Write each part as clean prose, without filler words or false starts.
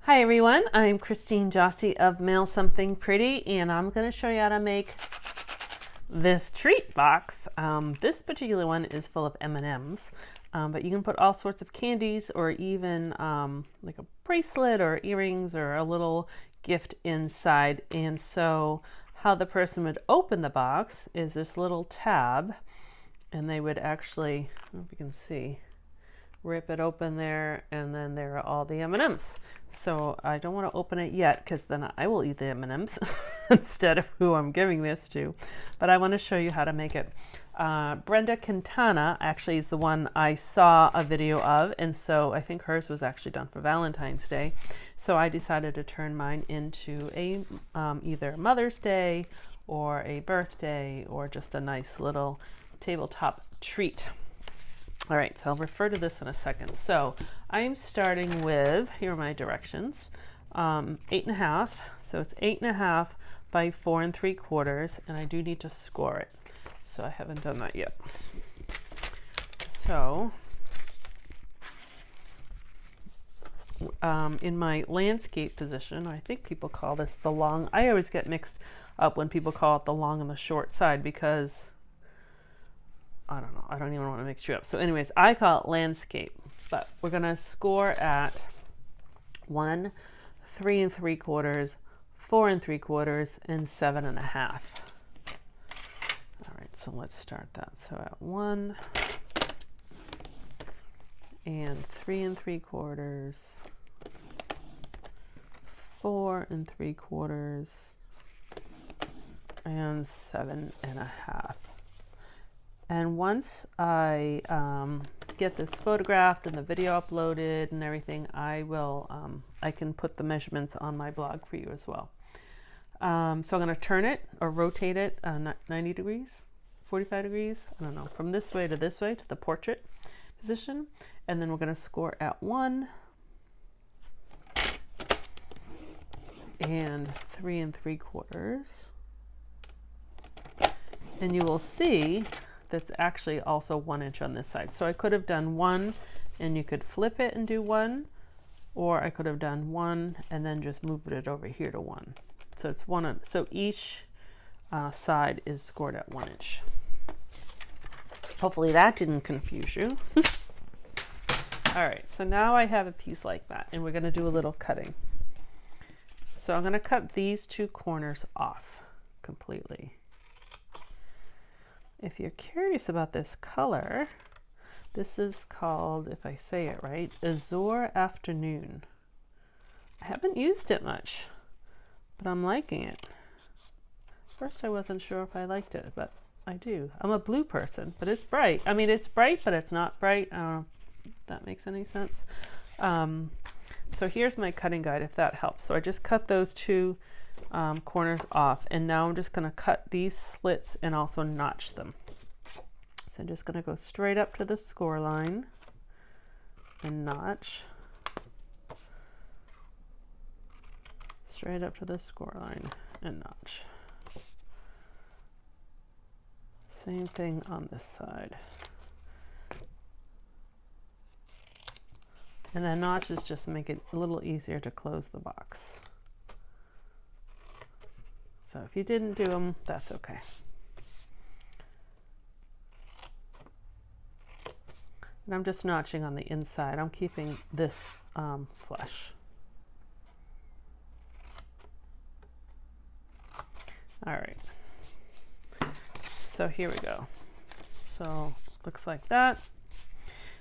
Hi everyone, I'm Christine Jossi of Mail Something Pretty, and I'm going to show you how to make this treat box. This particular one is full of M&Ms, but you can put all sorts of candies or even like a bracelet or earrings or a little gift inside. And so how the person would open the box is this little tab, and they would actually, I don't know if you can see, rip it open there, and then there are all the M&Ms. So I don't want to open it yet because then I will eat the M&Ms instead of who I'm giving this to. But I want to show you how to make it. Brenda Quintana actually is the one I saw a video of, and so I think hers was actually done for Valentine's Day. So I decided to turn mine into a either Mother's Day or a birthday or just a nice little tabletop treat. All right, so I'll refer to this in a second. So I'm starting with, here are my directions, 8.5. So it's 8.5 by 4 3/4, and I do need to score it. So I haven't done that yet. So in my landscape position, I think people call this the long, I always get mixed up when people call it the long and the short side because I don't know. I don't even want to mix you up. So anyways, I call it landscape, but we're going to score at 1 3 3/4, 4 3/4, and 7.5. All right, so let's start that. So at 1 and 3 3/4, 4 3/4, and 7.5. And once I get this photographed and the video uploaded and everything, I will, I can put the measurements on my blog for you as well. So I'm going to turn it or rotate it 90 degrees, 45 degrees, I don't know, from this way to the portrait position. And then we're going to score at 1 and 3 3/4. And you will see that's actually also 1 inch on this side. So I could have done 1 and you could flip it and do 1, or I could have done 1 and then just moved it over here to 1. So it's 1, so each side is scored at 1 inch. Hopefully that didn't confuse you. All right, so now I have a piece like that, and we're gonna do a little cutting. So I'm gonna cut these 2 corners off completely. If you're curious about this color, this is called, if I say it right, Azure Afternoon. I haven't used it much, but I'm liking it. First I wasn't sure if I liked it, but I do. I'm a blue person, but it's bright. I mean, it's bright, but it's not bright. I don't know if that makes any sense. So here's my cutting guide, if that helps. So I just cut those 2 corners off, and now I'm just going to cut these slits and also notch them. So I'm just going to go straight up to the score line and notch, straight up to the score line and notch. Same thing on this side. And then notches just make it a little easier to close the box. So if you didn't do them, that's okay. And I'm just notching on the inside. I'm keeping this flush. All right. So here we go. So looks like that.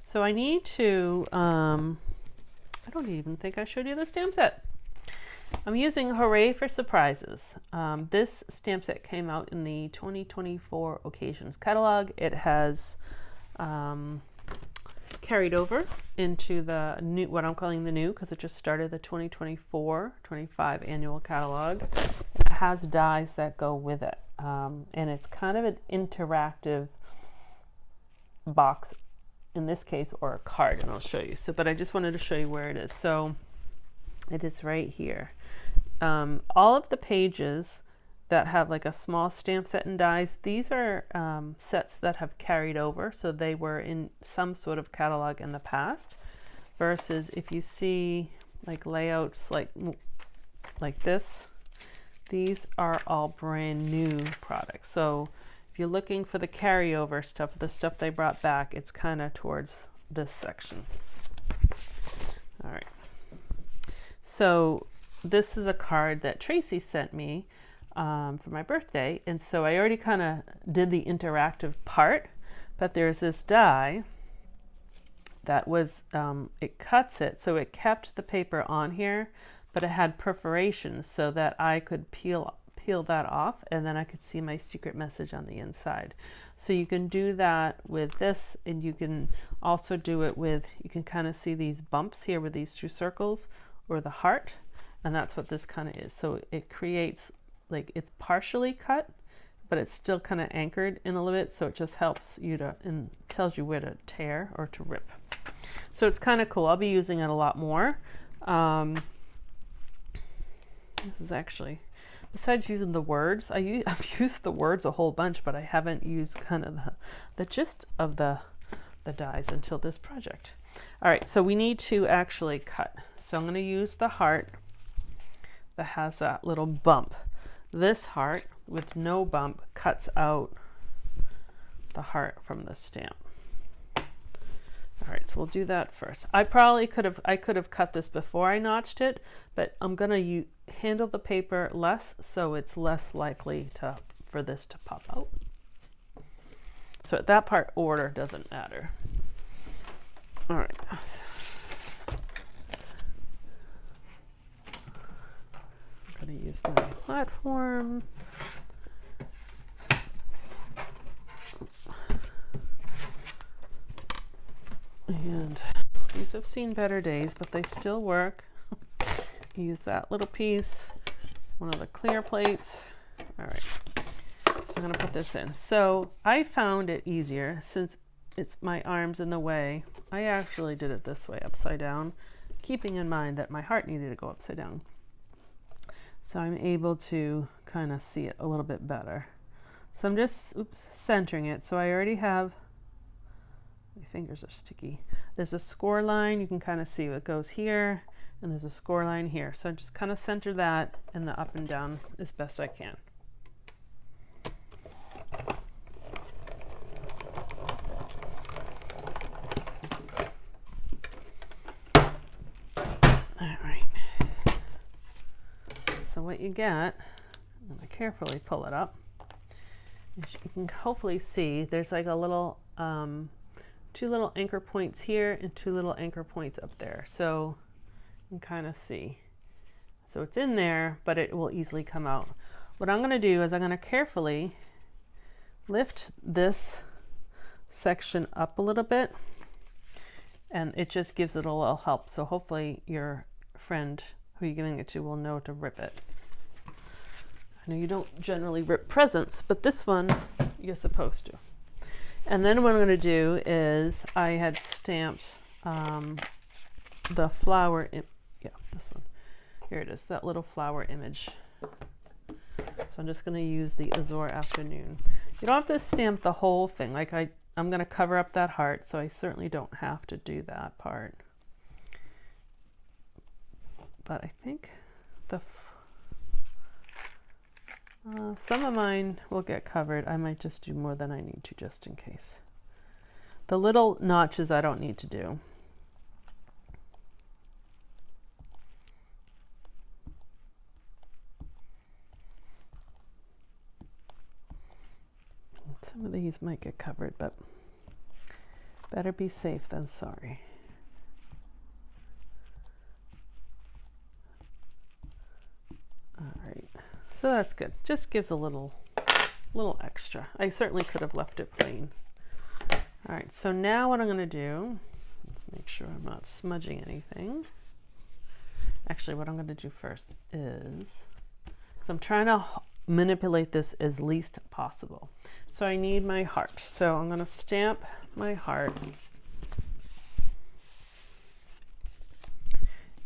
So I need to, I don't even think I showed you the stamp set. I'm using Hooray for surprises. This stamp set came out in the 2024 Occasions catalog. It has carried over into the new, what I'm calling the new, because it just started the 2024-25 annual catalog. It has dies that go with it, and it's kind of an interactive box in this case, or a card, and I'll show you. So, but I just wanted to show you where it is. So it is right here. All of the pages that have like a small stamp set and dies, these are sets that have carried over, so they were in some sort of catalog in the past, versus if you see like layouts like this. These are all brand new products. So if you're looking for the carryover stuff, the stuff they brought back, it's kind of towards this section. All right. So this is a card that Tracy sent me for my birthday. And so I already kind of did the interactive part, but there's this die that was, it cuts it. So it kept the paper on here, but it had perforations so that I could peel that off, and then I could see my secret message on the inside. So you can do that with this, and you can also do it with, you can kind of see these bumps here with these two circles or the heart, and that's what this kind of is. So it creates, like, it's partially cut, but it's still kind of anchored in a little bit, so it just helps you to, and tells you where to tear or to rip. So it's kind of cool. I'll be using it a lot more. This is actually, besides using the words, I've used the words a whole bunch, but I haven't used kind of the gist of the dies until this project. All right, so we need to actually cut. So I'm going to use the heart that has that little bump. This heart with no bump cuts out the heart from the stamp. All right, so we'll do that first. I could have cut this before I notched it, but I'm gonna handle the paper less, so it's less likely for this to pop out. So at that part, order doesn't matter. All right. I'm gonna use my platform. And these have seen better days, but they still work. Use that little piece, one of the clear plates. All right, so I'm gonna put this in. So I found it easier, since it's my arm's in the way. I actually did it this way, upside down, keeping in mind that my heart needed to go upside down. So I'm able to kind of see it a little bit better. So I'm just, centering it. So I already have, my fingers are sticky. There's a score line. You can kind of see it goes here, and there's a score line here. So I just kind of center that and the up and down as best I can. All right. So what you get, I'm going to carefully pull it up. As you can hopefully see, there's like a little, two little anchor points here and two little anchor points up there. So you can kind of see. So it's in there, but it will easily come out. What I'm going to do is I'm going to carefully lift this section up a little bit, and it just gives it a little help. So hopefully your friend who you're giving it to will know to rip it. I know you don't generally rip presents, but this one you're supposed to. And then what I'm going to do is, I had stamped the flower, yeah, this one. Here it is, that little flower image. So I'm just going to use the Azure Afternoon. You don't have to stamp the whole thing. Like I'm going to cover up that heart, so I certainly don't have to do that part. But I think some of mine will get covered. I might just do more than I need to, just in case. The little notches I don't need to do. Some of these might get covered, but better be safe than sorry. All right. So that's good. Just gives a little extra. I certainly could have left it plain. All right, so now what I'm going to do, let's make sure I'm not smudging anything. Actually, what I'm going to do first is, because I'm trying to manipulate this as least possible. So I need my heart. So I'm going to stamp my heart.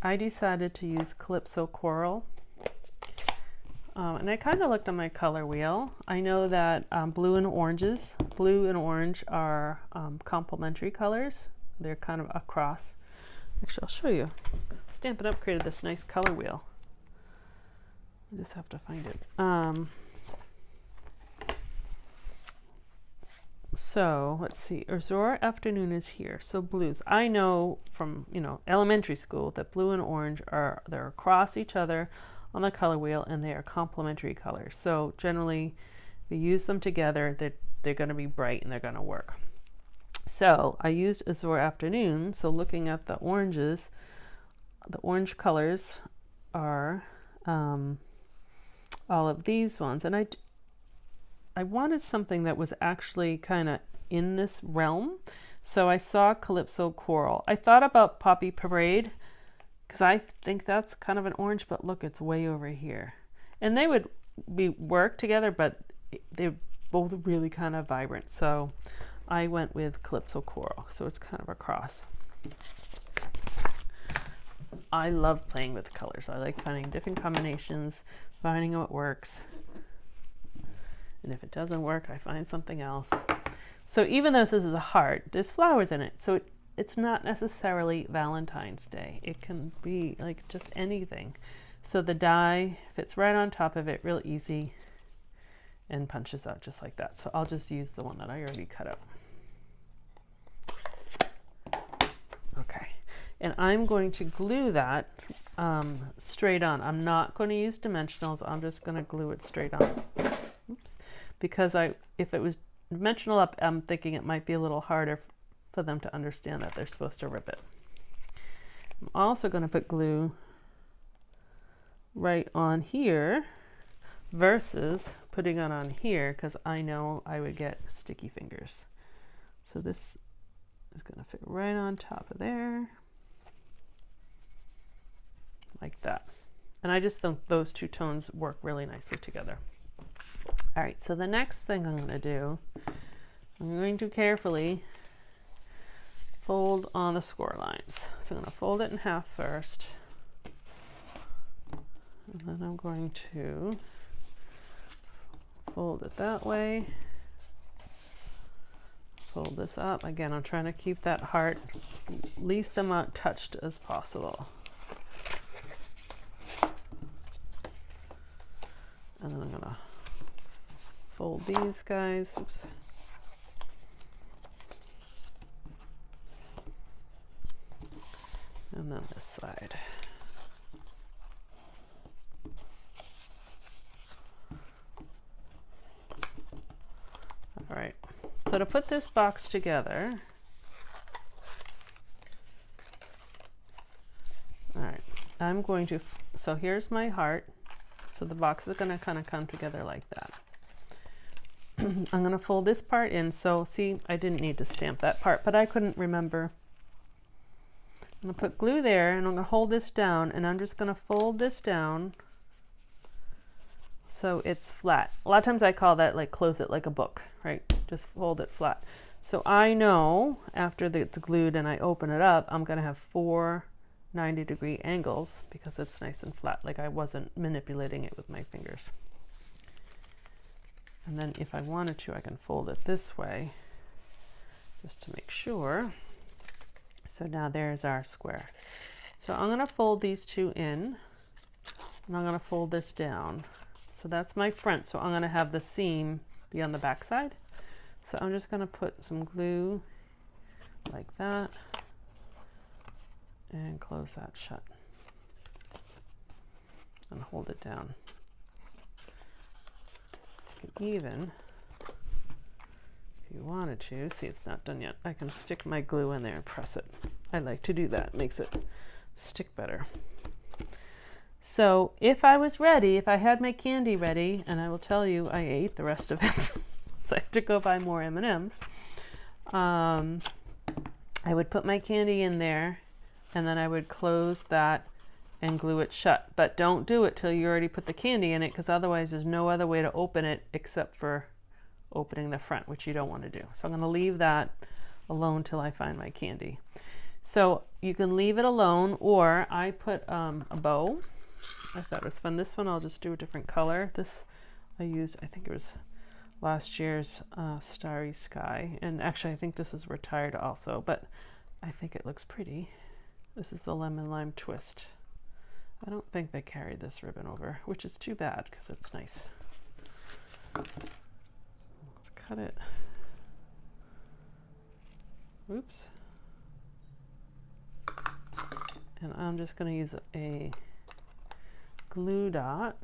I decided to use Calypso Coral. And I kind of looked on my color wheel. I know that blue and orange are complementary colors. They're kind of across. Actually, I'll show you. Stampin' Up! Created this nice color wheel. I just have to find it. So let's see, Azure Afternoon is here. So blues. I know from, elementary school that blue and orange they're across each other on the color wheel and they are complementary colors. So generally, if you use them together, they're going to be bright and they're going to work. So I used Azure Afternoon. So looking at the oranges, the orange colors are all of these ones. And I wanted something that was actually kind of in this realm. So I saw Calypso Coral. I thought about Poppy Parade because I think that's kind of an orange, but look, it's way over here. And they would work together, but they're both really kind of vibrant. So I went with Calypso Coral. So it's kind of a cross. I love playing with colors. I like finding different combinations, finding what works. And if it doesn't work, I find something else. So even though this is a heart, there's flowers in it. So it's not necessarily Valentine's Day. It can be like just anything. So the die fits right on top of it, real easy, and punches out just like that. So I'll just use the one that I already cut out. Okay. And I'm going to glue that straight on. I'm not going to use dimensionals. I'm just going to glue it straight on. Oops. Because if it was dimensional up, I'm thinking it might be a little harder for them to understand that they're supposed to rip it. I'm also going to put glue right on here versus putting it on here because I know I would get sticky fingers. So this is going to fit right on top of there. Like that. And I just think those two tones work really nicely together. All right, so the next thing I'm going to do, I'm going to carefully fold on the score lines. So I'm going to fold it in half first. And then I'm going to fold it that way. Fold this up. Again, I'm trying to keep that heart least amount touched as possible. And then I'm going to fold these guys. Oops. And then this side. All right. So to put this box together, all right, I'm going to, so here's my heart. So the box is going to kind of come together like that. I'm going to fold this part in. So see, I didn't need to stamp that part, but I couldn't remember. I'm going to put glue there and I'm going to hold this down and I'm just going to fold this down so it's flat. A lot of times I call that like close it like a book, right? Just fold it flat. So I know after it's glued and I open it up, I'm going to have 4 90-degree angles because it's nice and flat, like I wasn't manipulating it with my fingers. And then if I wanted to, I can fold it this way just to make sure. So now there's our square. So I'm going to fold these two in and I'm going to fold this down. So that's my front. So I'm going to have the seam be on the back side. So I'm just going to put some glue like that and close that shut and hold it down. You can even, if you wanted to, see it's not done yet, I can stick my glue in there and press it. I like to do that, makes it stick better. So if I was ready, if I had my candy ready, and I will tell you I ate the rest of it, so I have to go buy more M&Ms, I would put my candy in there and then I would close that and glue it shut. But don't do it till you already put the candy in it because otherwise there's no other way to open it except for opening the front, which you don't want to do. So I'm going to leave that alone till I find my candy. So you can leave it alone, or I put a bow. I thought it was fun. This one I'll just do a different color. This I used, I think it was last year's Starry Sky. And actually I think this is retired also, but I think it looks pretty. This is the lemon lime twist. I don't think they carried this ribbon over, which is too bad because it's nice. Let's cut it. Oops. And I'm just going to use a glue dot.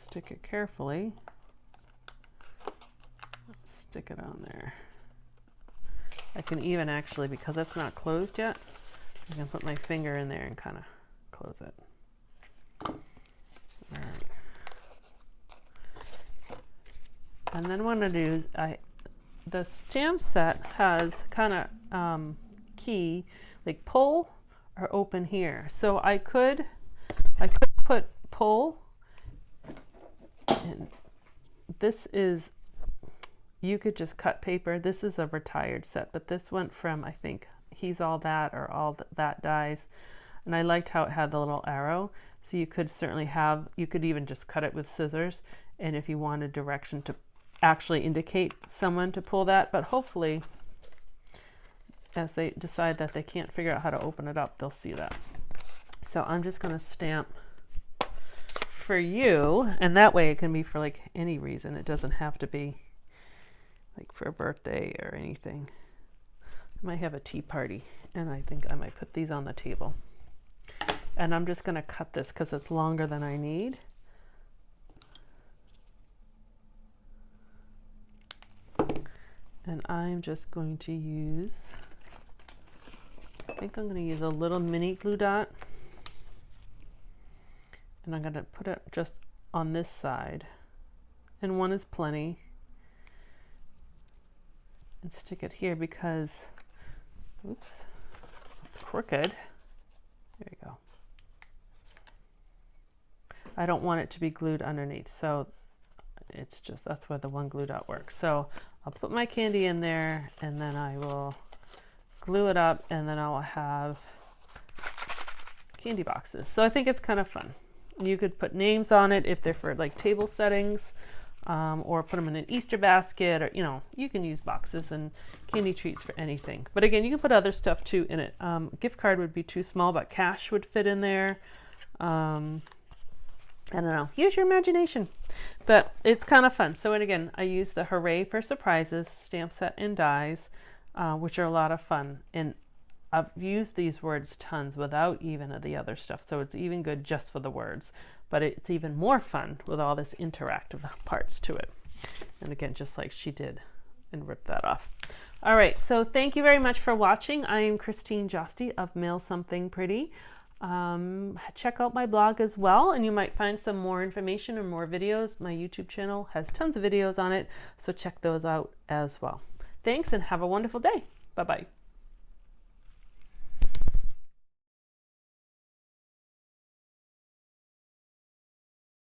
Stick it carefully. Stick it on there. I can even actually, because it's not closed yet, I can put my finger in there and kind of close it. All right. And then what I'm going to do is the stamp set has kind of key, like pull or open here. So I could put pull, and this is, you could just cut paper. This is a retired set, but this went from, I think, He's All That or All That Dies. And I liked how it had the little arrow. So you could certainly have, you could even just cut it with scissors. And if you wanted direction to actually indicate someone to pull that, but hopefully as they decide that they can't figure out how to open it up, they'll see that. So I'm just going to stamp for you, and that way it can be for like any reason. It doesn't have to be like for a birthday or anything. I might have a tea party, and I think I might put these on the table. And I'm just going to cut this because it's longer than I need. And I'm just going to use, I think I'm going to use a little mini glue dot. And I'm going to put it just on this side. And one is plenty. And stick it here because, oops, it's crooked. There you go. I don't want it to be glued underneath, so it's just, that's where the one glue dot works. So I'll put my candy in there, and then I will glue it up, and then I'll have candy boxes. So I think it's kind of fun. You could put names on it if they're for like table settings, or put them in an Easter basket, or, you know, you can use boxes and candy treats for anything. But again, you can put other stuff too in it. Gift card would be too small, but cash would fit in there. I don't know, use your imagination, but it's kind of fun. So, and again, I use the Hooray for Surprises stamp set and dies, which are a lot of fun. And I've used these words tons without even the other stuff. So it's even good just for the words, but it's even more fun with all this interactive parts to it. And again, just like she did and ripped that off. All right. So thank you very much for watching. I am Christine Josty of Mail Something Pretty. Check out my blog as well, and you might find some more information or more videos. My YouTube channel has tons of videos on it, so check those out as well. Thanks, and have a wonderful day. Bye-bye.